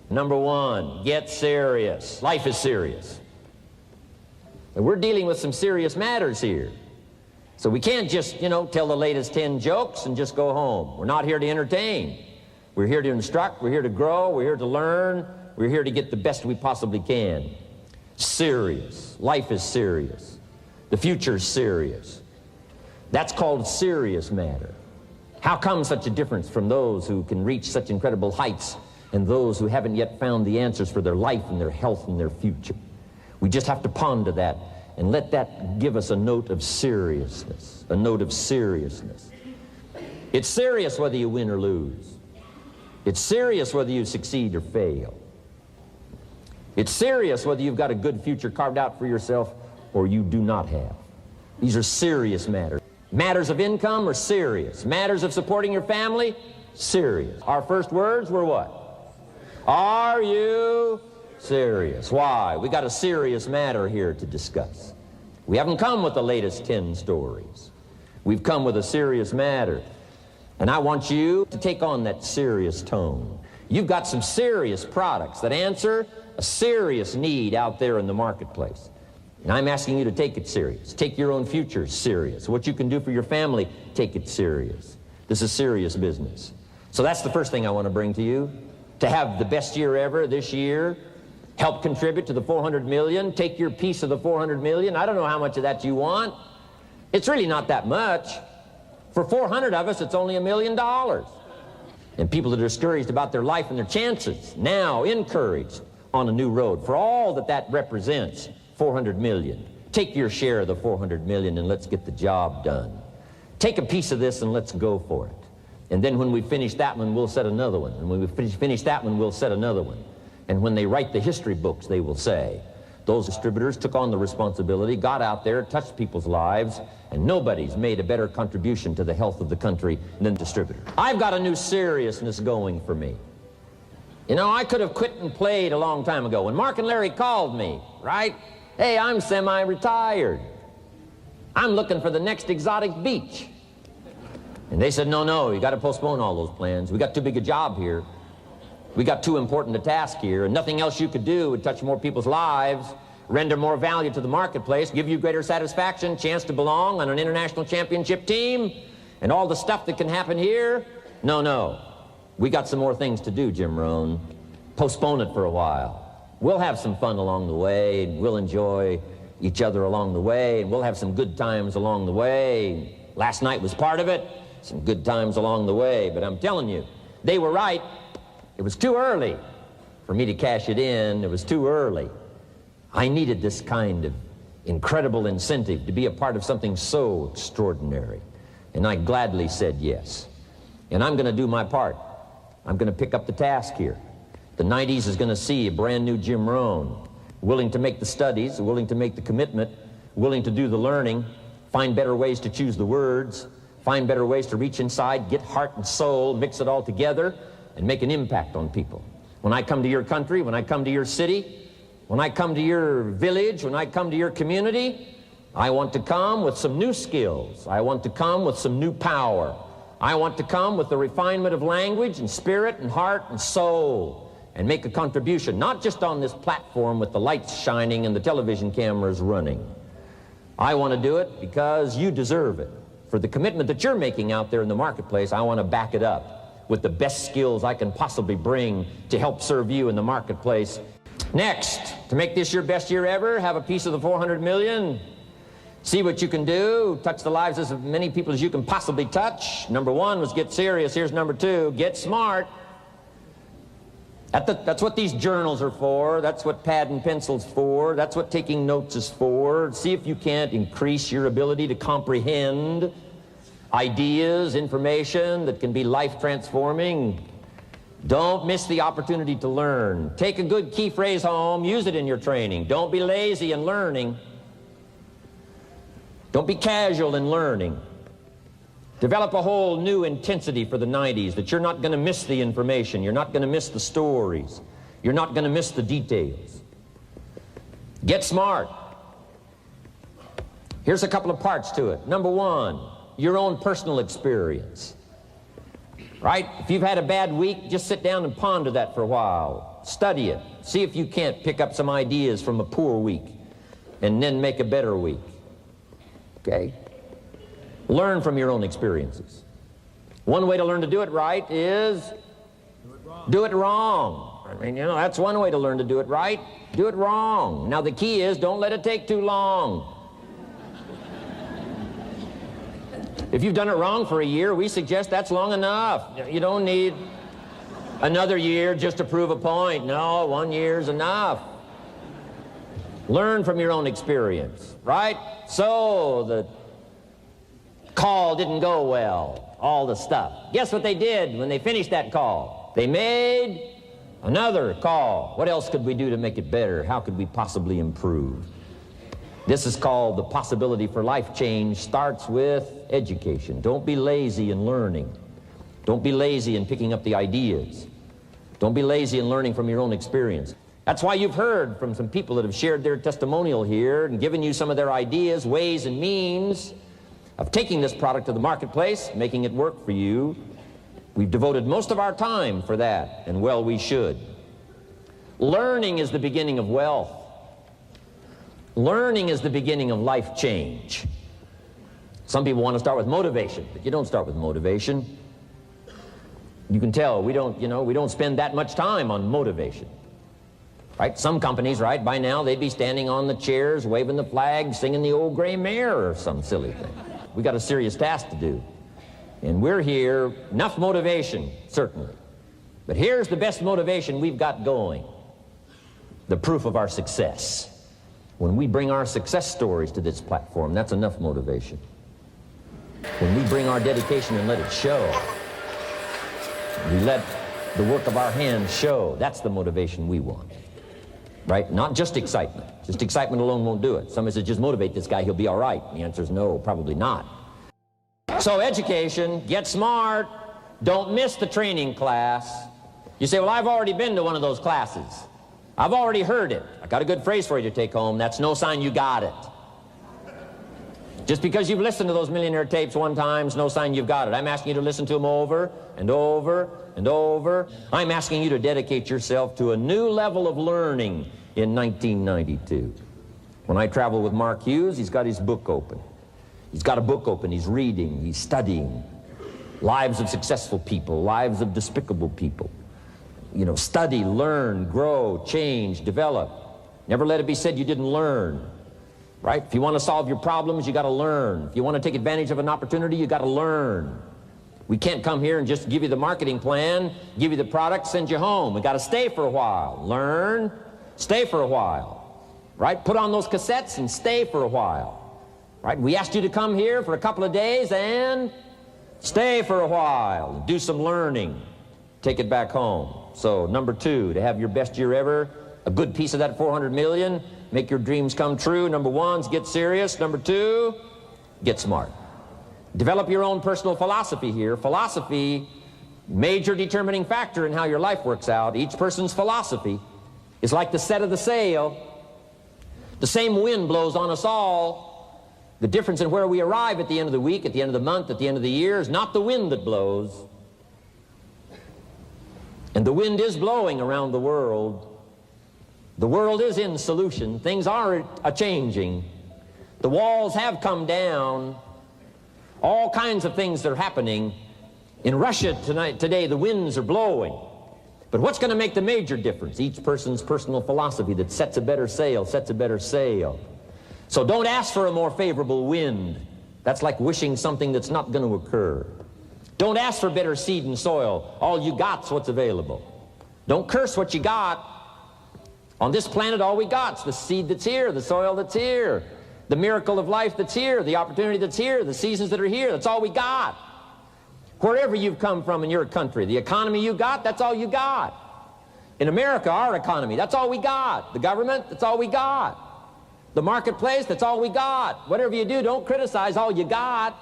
Number one, get serious. Life is serious. And we're dealing with some serious matters here. So we can't just, tell the latest 10 jokes and just go home. We're not here to entertain. We're here to instruct, we're here to grow, we're here to learn, we're here to get the best we possibly can. Serious. Life is serious. The future's serious. That's called serious matter. How come such a difference from those who can reach such incredible heights and those who haven't yet found the answers for their life and their health and their future? We just have to ponder that and let that give us a note of seriousness, a note of seriousness. It's serious whether you win or lose. It's serious whether you succeed or fail. It's serious whether you've got a good future carved out for yourself or you do not have. These are serious matters. Matters of income are serious. Matters of supporting your family, serious. Our first words were what? Are you serious? Why? We got a serious matter here to discuss. We haven't come with the latest 10 stories. We've come with a serious matter. And I want you to take on that serious tone. You've got some serious products that answer a serious need out there in the marketplace. And I'm asking you to take it serious. Take your own future serious. What you can do for your family, take it serious. This is serious business. So that's the first thing I want to bring to you. To have the best year ever this year, help contribute to the 400 million, take your piece of the 400 million. I don't know how much of that you want. It's really not that much. For 400 of us, it's only $1 million. And people that are discouraged about their life and their chances, now encouraged on a new road. For all that that represents, 400 million. Take your share of the 400 million and let's get the job done. Take a piece of this and let's go for it. And then when we finish that one, we'll set another one. And when we finish that one, we'll set another one. And when they write the history books, they will say, those distributors took on the responsibility, got out there, touched people's lives, and nobody's made a better contribution to the health of the country than distributors. I've got a new seriousness going for me. I could have quit and played a long time ago. When Mark and Larry called me, right? Hey, I'm semi-retired. I'm looking for the next exotic beach. And they said, no, you got to postpone all those plans. We got too big a job here. We got too important a task here, and nothing else you could do would touch more people's lives, render more value to the marketplace, give you greater satisfaction, chance to belong on an international championship team, and all the stuff that can happen here. No. We got some more things to do, Jim Rohn. Postpone it for a while. We'll have some fun along the way, and we'll enjoy each other along the way, and we'll have some good times along the way. Last night was part of it, some good times along the way, but I'm telling you, they were right. It was too early for me to cash it in. It was too early. I needed this kind of incredible incentive to be a part of something so extraordinary. And I gladly said yes. And I'm going to do my part. I'm going to pick up the task here. The 90s is going to see a brand new Jim Rohn, willing to make the studies, willing to make the commitment, willing to do the learning, find better ways to choose the words, find better ways to reach inside, get heart and soul, mix it all together, and make an impact on people. When I come to your country, when I come to your city, when I come to your village, when I come to your community, I want to come with some new skills. I want to come with some new power. I want to come with the refinement of language and spirit and heart and soul and make a contribution, not just on this platform with the lights shining and the television cameras running. I want to do it because you deserve it. For the commitment that you're making out there in the marketplace, I want to back it up with the best skills I can possibly bring to help serve you in the marketplace. Next, to make this your best year ever, have a piece of the 400 million. See what you can do, touch the lives of as many people as you can possibly touch. Number one was get serious. Here's number two, get smart. That's what these journals are for. That's what pad and pencil's for. That's what taking notes is for. See if you can't increase your ability to comprehend ideas, information that can be life-transforming. Don't miss the opportunity to learn. Take a good key phrase home, use it in your training. Don't be lazy in learning. Don't be casual in learning. Develop a whole new intensity for the 90s that you're not going to miss the information, you're not going to miss the stories, you're not going to miss the details. Get smart. Here's a couple of parts to it. Number one, your own personal experience. Right? If you've had a bad week, just sit down and ponder that for a while. Study it. See if you can't pick up some ideas from a poor week and then make a better week. Okay? Learn from your own experiences. One way to learn to do it right is do it wrong. I mean, that's one way to learn to do it right. Do it wrong. Now the key is don't let it take too long. If you've done it wrong for a year, we suggest that's long enough. You don't need another year just to prove a point. No, 1 year's enough. Learn from your own experience, right? So the call didn't go well, all the stuff. Guess what they did when they finished that call? They made another call. What else could we do to make it better? How could we possibly improve? This is called the possibility for life change. Starts with education. Don't be lazy in learning. Don't be lazy in picking up the ideas. Don't be lazy in learning from your own experience. That's why you've heard from some people that have shared their testimonial here and given you some of their ideas, ways, and means of taking this product to the marketplace, making it work for you. We've devoted most of our time for that, and well, we should. Learning is the beginning of wealth. Learning is the beginning of life change. Some people want to start with motivation, but you don't start with motivation. You can tell we don't spend that much time on motivation. Right? Some companies, right, by now they'd be standing on the chairs, waving the flag, singing the old gray mare or some silly thing. We got a serious task to do. And we're here, enough motivation, certainly. But here's the best motivation we've got going. The proof of our success. When we bring our success stories to this platform, that's enough motivation. When we bring our dedication and let it show, we let the work of our hands show, that's the motivation we want. Right? Not just excitement. Just excitement alone won't do it. Somebody says, just motivate this guy, he'll be all right. The answer is no, probably not. So education, get smart. Don't miss the training class. You say, well, I've already been to one of those classes. I've already heard it. I got a good phrase for you to take home. That's no sign you got it. Just because you've listened to those millionaire tapes one time is no sign you've got it. I'm asking you to listen to them over and over and over. I'm asking you to dedicate yourself to a new level of learning in 1992. When I travel with Mark Hughes, he's got his book open. He's got a book open. He's reading. He's studying. Lives of successful people. Lives of despicable people. Study, learn, grow, change, develop. Never let it be said you didn't learn. Right? If you want to solve your problems, you got to learn. If you want to take advantage of an opportunity, you got to learn. We can't come here and just give you the marketing plan, give you the product, send you home. We got to stay for a while. Learn, stay for a while. Right? Put on those cassettes and stay for a while. Right? We asked you to come here for a couple of days and stay for a while. Do some learning. Take it back home. So, number 2, to have your best year ever, a good piece of that 400 million, make your dreams come true. Number 1 is get serious. Number 2, get smart. Develop your own personal philosophy here. Philosophy, major determining factor in how your life works out. Each person's philosophy is like the set of the sail. The same wind blows on us all. The difference in where we arrive at the end of the week, at the end of the month, at the end of the year is not the wind that blows. And the wind is blowing around the world. The world is in solution. Things are a-changing. The walls have come down. All kinds of things are happening. In Russia today, the winds are blowing. But what's going to make the major difference? Each person's personal philosophy that sets a better sail, sets a better sail. So don't ask for a more favorable wind. That's like wishing something that's not going to occur. Don't ask for better seed and soil. All you got's what's available. Don't curse what you got. On this planet, all we got's the seed that's here, the soil that's here, the miracle of life that's here, the opportunity that's here, the seasons that are here. That's all we got. Wherever you've come from in your country, the economy you got, that's all you got. In America, our economy, that's all we got. The government, that's all we got. The marketplace, that's all we got. Whatever you do, don't criticize all you got.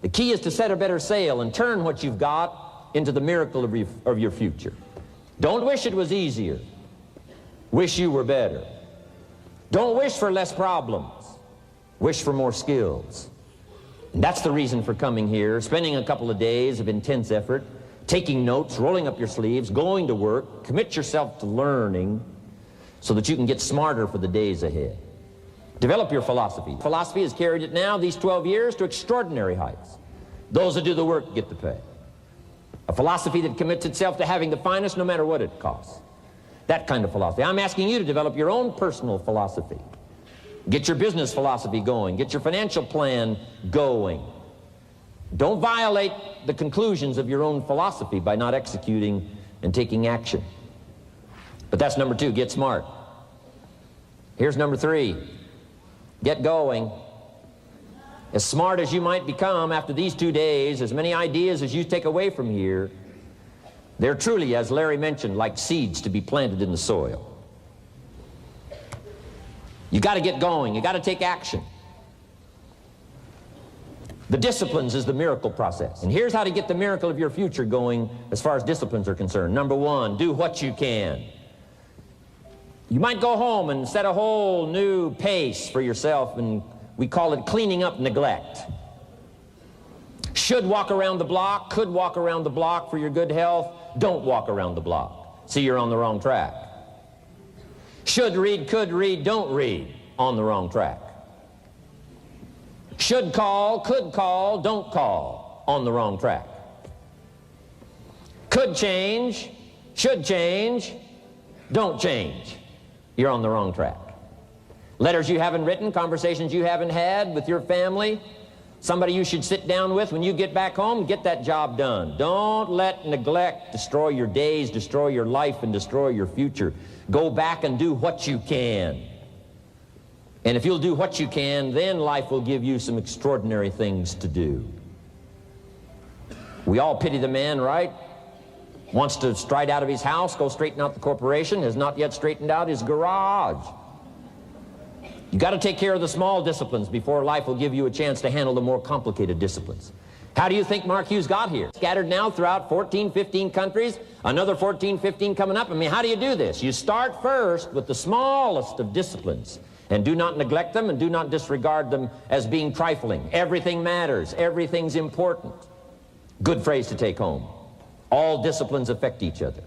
The key is to set a better sail and turn what you've got into the miracle of your future. Don't wish it was easier. Wish you were better. Don't wish for less problems. Wish for more skills. And that's the reason for coming here, spending a couple of days of intense effort, taking notes, rolling up your sleeves, going to work, commit yourself to learning so that you can get smarter for the days ahead. Develop your philosophy. Philosophy has carried it now, these 12 years, to extraordinary heights. Those that do the work get the pay. A philosophy that commits itself to having the finest no matter what it costs. That kind of philosophy. I'm asking you to develop your own personal philosophy. Get your business philosophy going. Get your financial plan going. Don't violate the conclusions of your own philosophy by not executing and taking action. But that's number 2, get smart. Here's number 3, get going. As smart as you might become after these 2 days, as many ideas as you take away from here, they're truly, as Larry mentioned, like seeds to be planted in the soil. You got to get going. You got to take action. The disciplines is the miracle process. And here's how to get the miracle of your future going as far as disciplines are concerned. Number 1, do what you can. You might go home and set a whole new pace for yourself, and we call it cleaning up neglect. Should walk around the block, could walk around the block for your good health. Don't walk around the block. See, you're on the wrong track. Should read, could read, don't read. On the wrong track. Should call, could call, don't call. On the wrong track. Could change, should change, don't change. You're on the wrong track. Letters you haven't written, conversations you haven't had with your family, somebody you should sit down with when you get back home, get that job done. Don't let neglect destroy your days, destroy your life, and destroy your future. Go back and do what you can. And if you'll do what you can, then life will give you some extraordinary things to do. We all pity the man, right? Wants to stride out of his house, go straighten out the corporation, has not yet straightened out his garage. You got to take care of the small disciplines before life will give you a chance to handle the more complicated disciplines. How do you think Mark Hughes got here? Scattered now throughout 14, 15 countries, another 14, 15 coming up. I mean, how do you do this? You start first with the smallest of disciplines, and do not neglect them and do not disregard them as being trifling. Everything matters. Everything's important. Good phrase to take home. All disciplines affect each other.